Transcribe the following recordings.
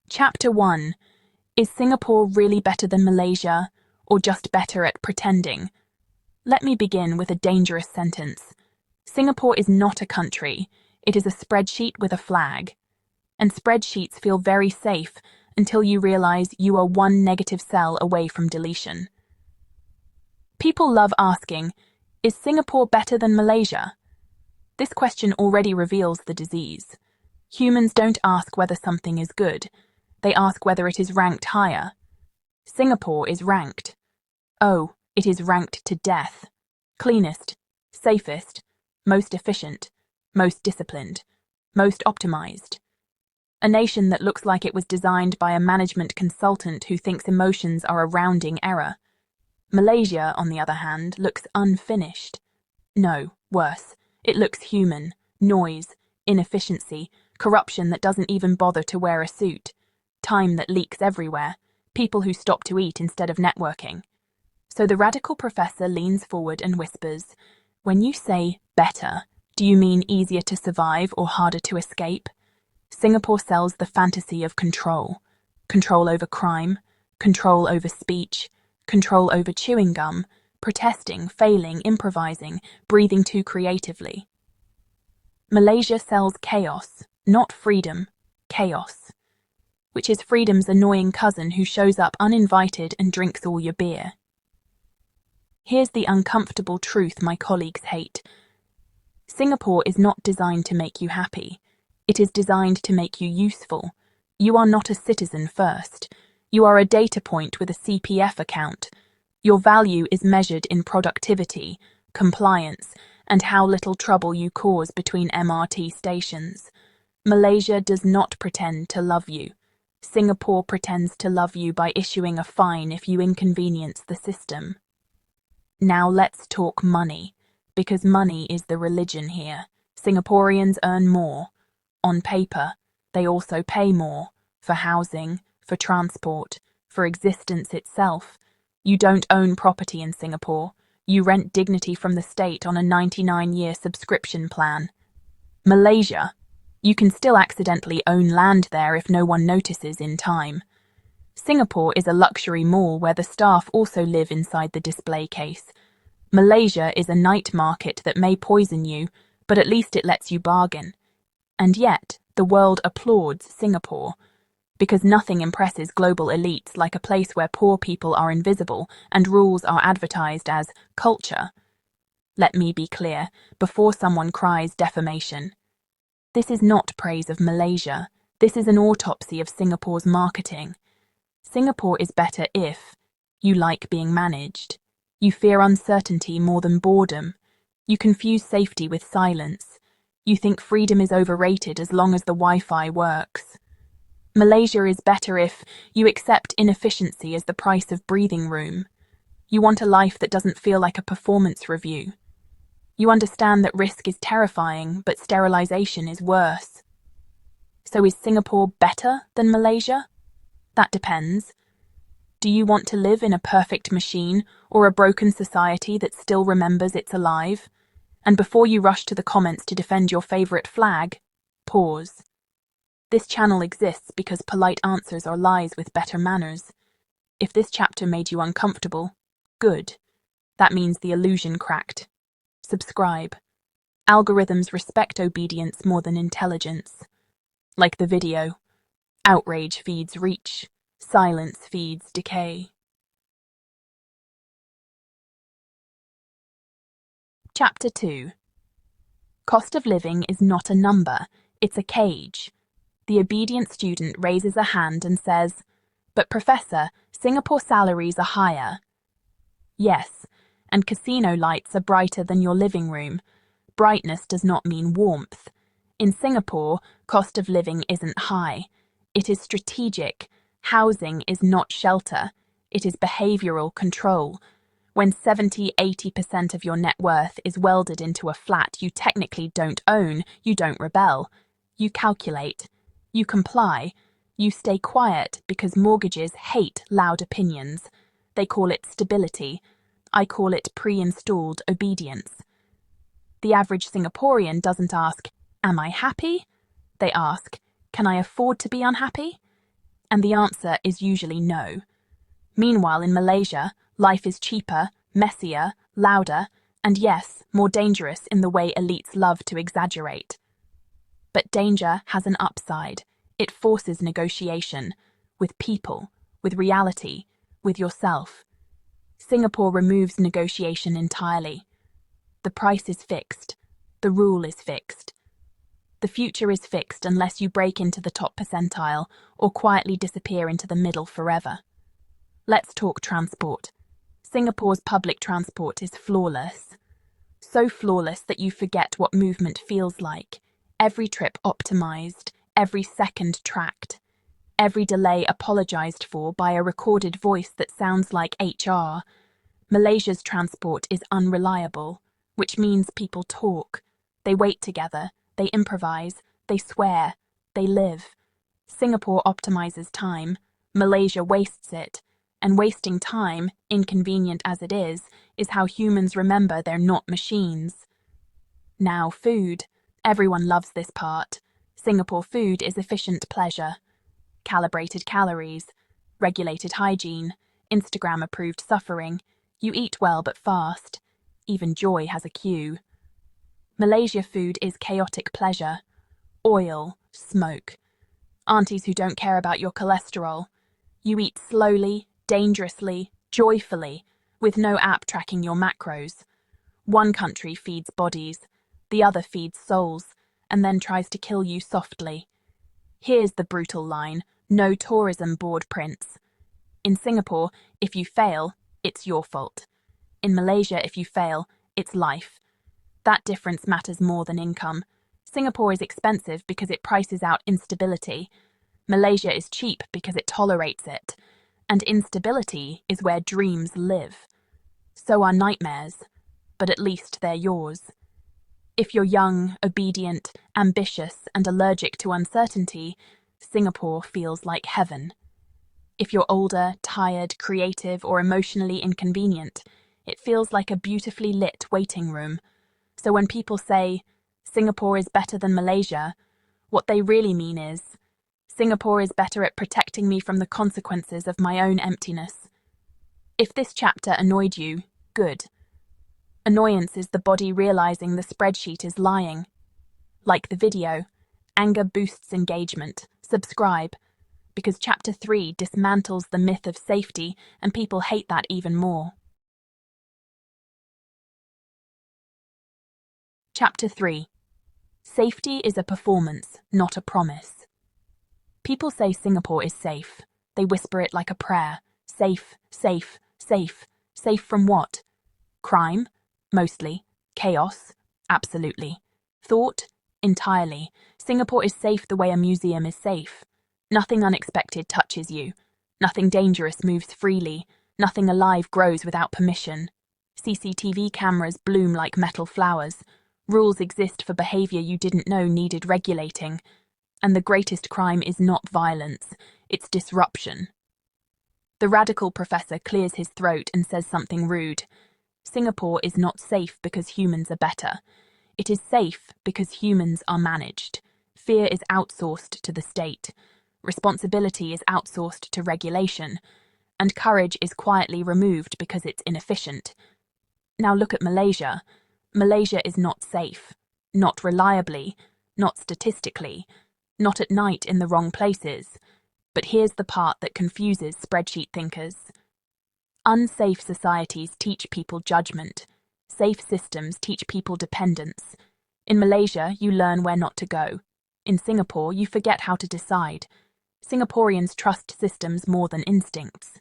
Chapter 1. Is Singapore really better than Malaysia, or just better at pretending? Let me begin with a dangerous sentence. Singapore is not a country, it is a spreadsheet with a flag. And spreadsheets feel very safe until you realize you are one negative cell away from deletion. People love asking, is Singapore better than Malaysia? This question already reveals the disease. Humans don't ask whether something is good. They ask whether it is ranked higher. Singapore is ranked. Oh, it is ranked to death. Cleanest, safest, most efficient, most disciplined, most optimized. A nation that looks like it was designed by a management consultant who thinks emotions are a rounding error. Malaysia, on the other hand, looks unfinished. No, worse, it looks human, noise, inefficiency, corruption that doesn't even bother to wear a suit, time that leaks everywhere, people who stop to eat instead of networking. So the radical professor leans forward and whispers, when you say better, do you mean easier to survive or harder to escape? Singapore sells the fantasy of control. Control over crime, control over speech, control over chewing gum, protesting, failing, improvising, breathing too creatively. Malaysia sells chaos, not freedom, chaos, which is freedom's annoying cousin who shows up uninvited and drinks all your beer. Here's the uncomfortable truth my colleagues hate. Singapore is not designed to make you happy. It is designed to make you useful. You are not a citizen first. You are a data point with a CPF account. Your value is measured in productivity, compliance, and how little trouble you cause between MRT stations. Malaysia does not pretend to love you. Singapore pretends to love you by issuing a fine if you inconvenience the system. Now let's talk money, because money is the religion here. Singaporeans earn more. On paper, they also pay more for housing, for transport, for existence itself. You don't own property in Singapore. You rent dignity from the state on a 99-year subscription plan. Malaysia, you can still accidentally own land there if no one notices in time. Singapore is a luxury mall where the staff also live inside the display case. Malaysia is a night market that may poison you, but at least it lets you bargain. And yet, the world applauds Singapore, because nothing impresses global elites like a place where poor people are invisible and rules are advertised as culture. Let me be clear, before someone cries defamation. This is not praise of Malaysia. This is an autopsy of Singapore's marketing. Singapore is better if you like being managed. You fear uncertainty more than boredom. You confuse safety with silence. You think freedom is overrated as long as the Wi-Fi works. Malaysia is better if you accept inefficiency as the price of breathing room. You want a life that doesn't feel like a performance review. You understand that risk is terrifying, but sterilization is worse. So is Singapore better than Malaysia? That depends. Do you want to live in a perfect machine or a broken society that still remembers it's alive? And before you rush to the comments to defend your favorite flag, pause. This channel exists because polite answers are lies with better manners. If this chapter made you uncomfortable, good. That means the illusion cracked. Subscribe. Algorithms respect obedience more than intelligence. Like the video, outrage feeds reach, silence feeds decay. Chapter 2. Cost of living is not a number, it's a cage. The obedient student raises a hand and says, "But Professor, Singapore salaries are higher." Yes, and casino lights are brighter than your living room. Brightness does not mean warmth. In Singapore, cost of living isn't high. It is strategic. Housing is not shelter. It is behavioral control. When 70–80% of your net worth is welded into a flat you technically don't own, you don't rebel. You calculate. You comply. You stay quiet because mortgages hate loud opinions. They call it stability. I call it pre-installed obedience. The average Singaporean doesn't ask, "Am I happy?" They ask, "Can I afford to be unhappy?" And the answer is usually no. Meanwhile, in Malaysia, life is cheaper, messier, louder, and yes, more dangerous in the way elites love to exaggerate. But danger has an upside. It forces negotiation with people, with reality, with yourself. Singapore removes negotiation entirely. The price is fixed. The rule is fixed. The future is fixed unless you break into the top percentile or quietly disappear into the middle forever. Let's talk transport. Singapore's public transport is flawless. So flawless that you forget what movement feels like. Every trip optimized, every second tracked, every delay apologized for by a recorded voice that sounds like HR. Malaysia's transport is unreliable, which means people talk. They wait together, they improvise, they swear, they live. Singapore optimizes time, Malaysia wastes it, and wasting time, inconvenient as it is how humans remember they're not machines. Now, food. Everyone loves this part. Singapore food is efficient pleasure. Calibrated calories, regulated hygiene, Instagram-approved suffering. You eat well but fast. Even joy has a queue. Malaysia food is chaotic pleasure. Oil, smoke. Aunties who don't care about your cholesterol. You eat slowly, dangerously, joyfully, with no app tracking your macros. One country feeds bodies, the other feeds souls, and then tries to kill you softly. Here's the brutal line: no tourism board prints. In Singapore, if you fail, it's your fault. In Malaysia, if you fail, it's life. That difference matters more than income. Singapore is expensive because it prices out instability. Malaysia is cheap because it tolerates it. And instability is where dreams live. So are nightmares, but at least they're yours. If you're young, obedient, ambitious, and allergic to uncertainty, Singapore feels like heaven. If you're older, tired, creative, or emotionally inconvenient, it feels like a beautifully lit waiting room. So when people say, Singapore is better than Malaysia, what they really mean is, Singapore is better at protecting me from the consequences of my own emptiness. If this chapter annoyed you, good. Annoyance is the body realizing the spreadsheet is lying. Like the video, anger boosts engagement. Subscribe, because Chapter 3 dismantles the myth of safety and people hate that even more. Chapter 3. Safety is a performance, not a promise. People say Singapore is safe. They whisper it like a prayer. Safe, safe, safe. Safe from what? Crime? Mostly. Chaos? Absolutely. Thought? Entirely. Singapore is safe the way a museum is safe. Nothing unexpected touches you. Nothing dangerous moves freely. Nothing alive grows without permission. CCTV cameras bloom like metal flowers. Rules exist for behavior you didn't know needed regulating. And the greatest crime is not violence, it's disruption. The radical professor clears his throat and says something rude. Singapore is not safe because humans are better. It is safe because humans are managed. Fear is outsourced to the state. Responsibility is outsourced to regulation. And courage is quietly removed because it's inefficient. Now look at Malaysia. Malaysia is not safe. Not reliably. Not statistically. Not at night in the wrong places. But here's the part that confuses spreadsheet thinkers. Unsafe societies teach people judgment. Safe systems teach people dependence. In Malaysia, you learn where not to go. In Singapore, you forget how to decide. Singaporeans trust systems more than instincts.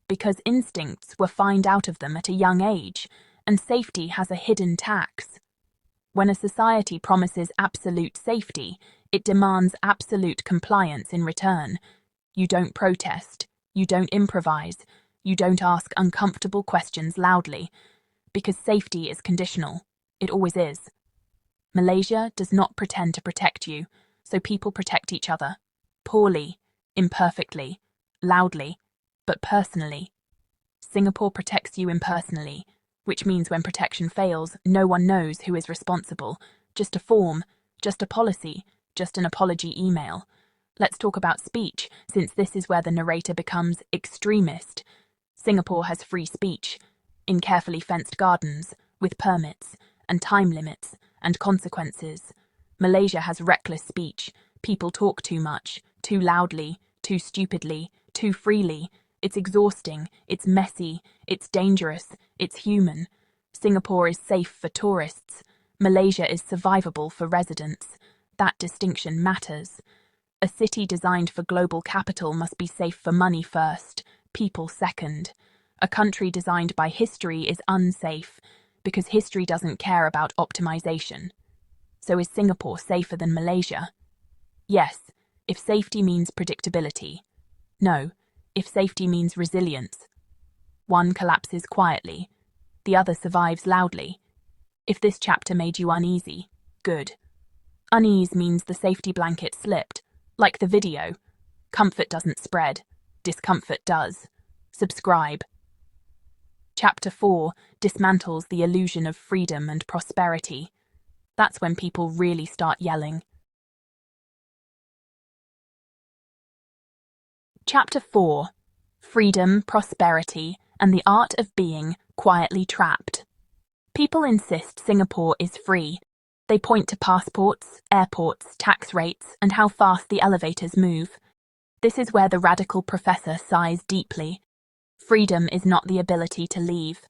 Because instincts were fined out of them at a young age, and safety has a hidden tax. When a society promises absolute safety, it demands absolute compliance in return. You don't protest, you don't improvise, you don't ask uncomfortable questions loudly, because safety is conditional. It always is. Malaysia does not pretend to protect you, so people protect each other. Poorly, imperfectly, loudly, but personally. Singapore protects you impersonally, which means when protection fails, no one knows who is responsible. Just a form, just a policy, just an apology email. Let's talk about speech, since this is where the narrator becomes extremist. Singapore has free speech, in carefully fenced gardens, with permits, and time limits, and consequences. Malaysia has reckless speech. People talk too much, too loudly, too stupidly, too freely. It's exhausting, it's messy, it's dangerous, it's human. Singapore is safe for tourists. Malaysia is survivable for residents. That distinction matters. A city designed for global capital must be safe for money first, people second. A country designed by history is unsafe, because history doesn't care about optimization. So is Singapore safer than Malaysia? Yes, if safety means predictability. No, if safety means resilience. One collapses quietly, the other survives loudly. If this chapter made you uneasy, good. Unease means the safety blanket slipped, like the video. Comfort doesn't spread, discomfort does. Subscribe. Chapter 4 dismantles the illusion of freedom and prosperity. That's when people really start yelling. Chapter 4 Freedom, Prosperity, and the Art of Being Quietly Trapped. People insist Singapore is free. They point to passports, airports, tax rates, and how fast the elevators move. This is where the radical professor sighs deeply. Freedom is not the ability to leave.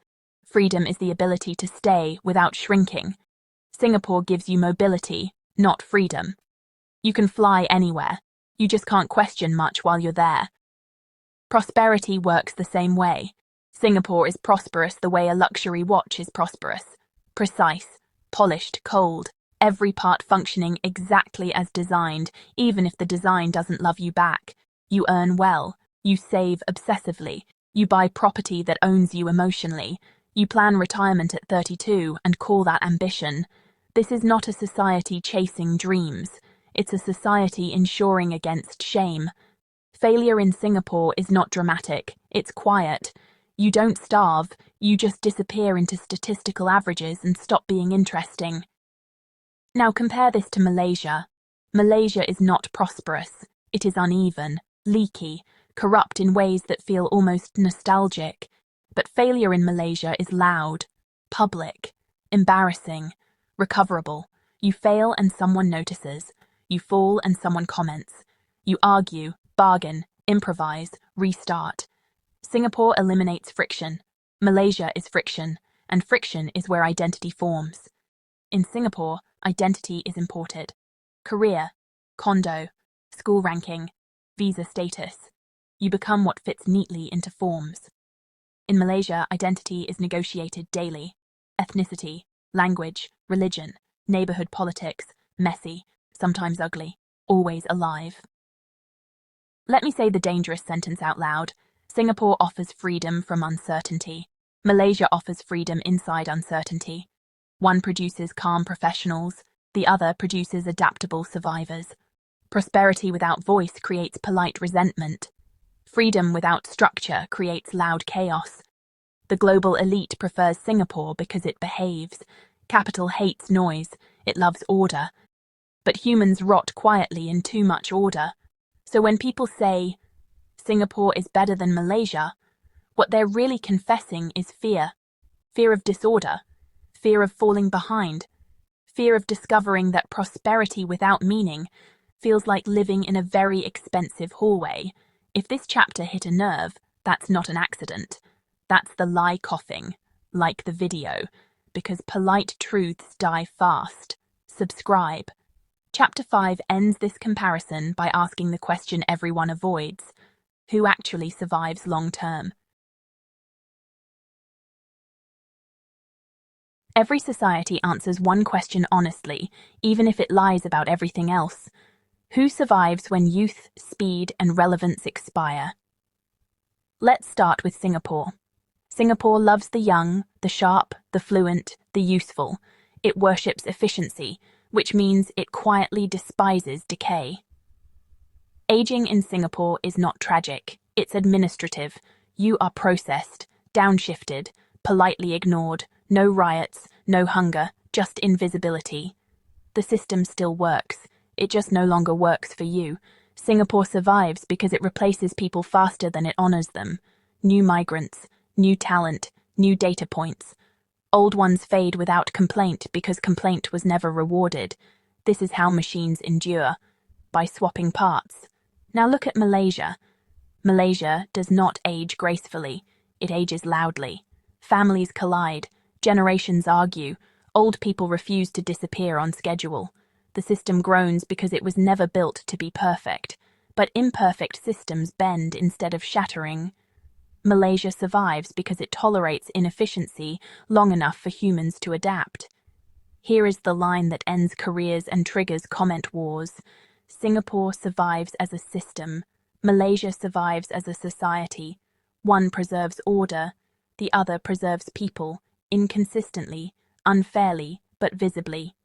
Freedom is the ability to stay without shrinking. Singapore gives you mobility, not freedom. You can fly anywhere. You just can't question much while you're there. Prosperity works the same way. Singapore is prosperous the way a luxury watch is prosperous. Precise, polished, cold, every part functioning exactly as designed, even if the design doesn't love you back. You earn well. You save obsessively. You buy property that owns you emotionally. You plan retirement at 32 and call that ambition. This is not a society chasing dreams. It's a society insuring against shame. Failure in Singapore is not dramatic, it's quiet. You don't starve, you just disappear into statistical averages and stop being interesting. Now compare this to Malaysia. Malaysia is not prosperous. It is uneven, leaky, corrupt in ways that feel almost nostalgic. But failure in Malaysia is loud, public, embarrassing, recoverable. You fail and someone notices. You fall and someone comments. You argue, bargain, improvise, restart. Singapore eliminates friction. Malaysia is friction, and friction is where identity forms. In Singapore, identity is imported. Career, condo, school ranking, visa status. You become what fits neatly into forms. In Malaysia, identity is negotiated daily. Ethnicity, language, religion, neighborhood politics, messy, sometimes ugly, always alive. Let me say the dangerous sentence out loud. Singapore offers freedom from uncertainty. Malaysia offers freedom inside uncertainty. One produces calm professionals, the other produces adaptable survivors. Prosperity without voice creates polite resentment. Freedom without structure creates loud chaos. The global elite prefers Singapore because it behaves. Capital hates noise, it loves order. But humans rot quietly in too much order. So when people say, Singapore is better than Malaysia, what they're really confessing is fear. Fear of disorder. Fear of falling behind. Fear of discovering that prosperity without meaning feels like living in a very expensive hallway. If this chapter hit a nerve, that's not an accident. That's the lie coughing, like the video, because polite truths die fast. Subscribe. Chapter 5 ends this comparison by asking the question everyone avoids: who actually survives long term? Every society answers one question honestly, even if it lies about everything else. Who survives when youth, speed, and relevance expire? Let's start with Singapore. Singapore loves the young, the sharp, the fluent, the useful. It worships efficiency, which means it quietly despises decay. Aging in Singapore is not tragic, it's administrative. You are processed, downshifted, politely ignored, no riots, no hunger, just invisibility. The system still works, it just no longer works for you. Singapore survives because it replaces people faster than it honors them. New migrants, new talent, new data points. Old ones fade without complaint because complaint was never rewarded. This is how machines endure, by swapping parts. Now look at Malaysia. Malaysia does not age gracefully, it ages loudly. Families collide, generations argue, old people refuse to disappear on schedule. The system groans because it was never built to be perfect, but imperfect systems bend instead of shattering. Malaysia survives because it tolerates inefficiency long enough for humans to adapt. Here is the line that ends careers and triggers comment wars. Singapore survives as a system. Malaysia survives as a society. One preserves order, the other preserves people, inconsistently, unfairly, but visibly.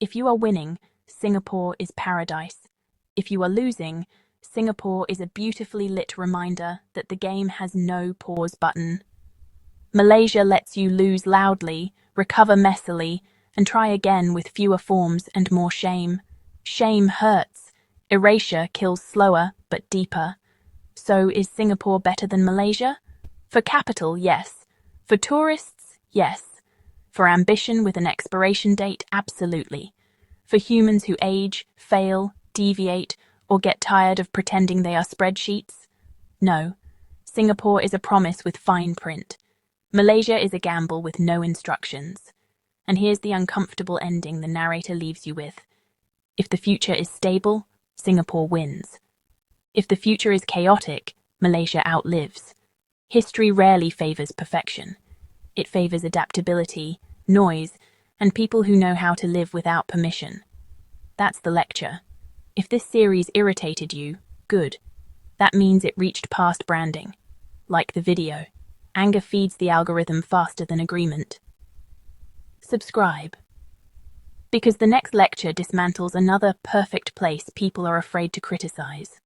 If you are winning, Singapore is paradise. If you are losing, Singapore is a beautifully lit reminder that the game has no pause button. Malaysia lets you lose loudly, recover messily, and try again with fewer forms and more shame. Shame hurts. Erasure kills slower but deeper. So is Singapore better than Malaysia? For capital, yes. For tourists, yes. For ambition with an expiration date, absolutely. For humans who age, fail, deviate, or get tired of pretending they are spreadsheets? No. Singapore is a promise with fine print. Malaysia is a gamble with no instructions. And here's the uncomfortable ending the narrator leaves you with. If the future is stable, Singapore wins. If the future is chaotic, Malaysia outlives. History rarely favors perfection. It favors adaptability, noise, and people who know how to live without permission. That's the lecture. If this series irritated you, good. That means it reached past branding. Like the video. Anger feeds the algorithm faster than agreement. Subscribe. Because the next lecture dismantles another perfect place people are afraid to criticize.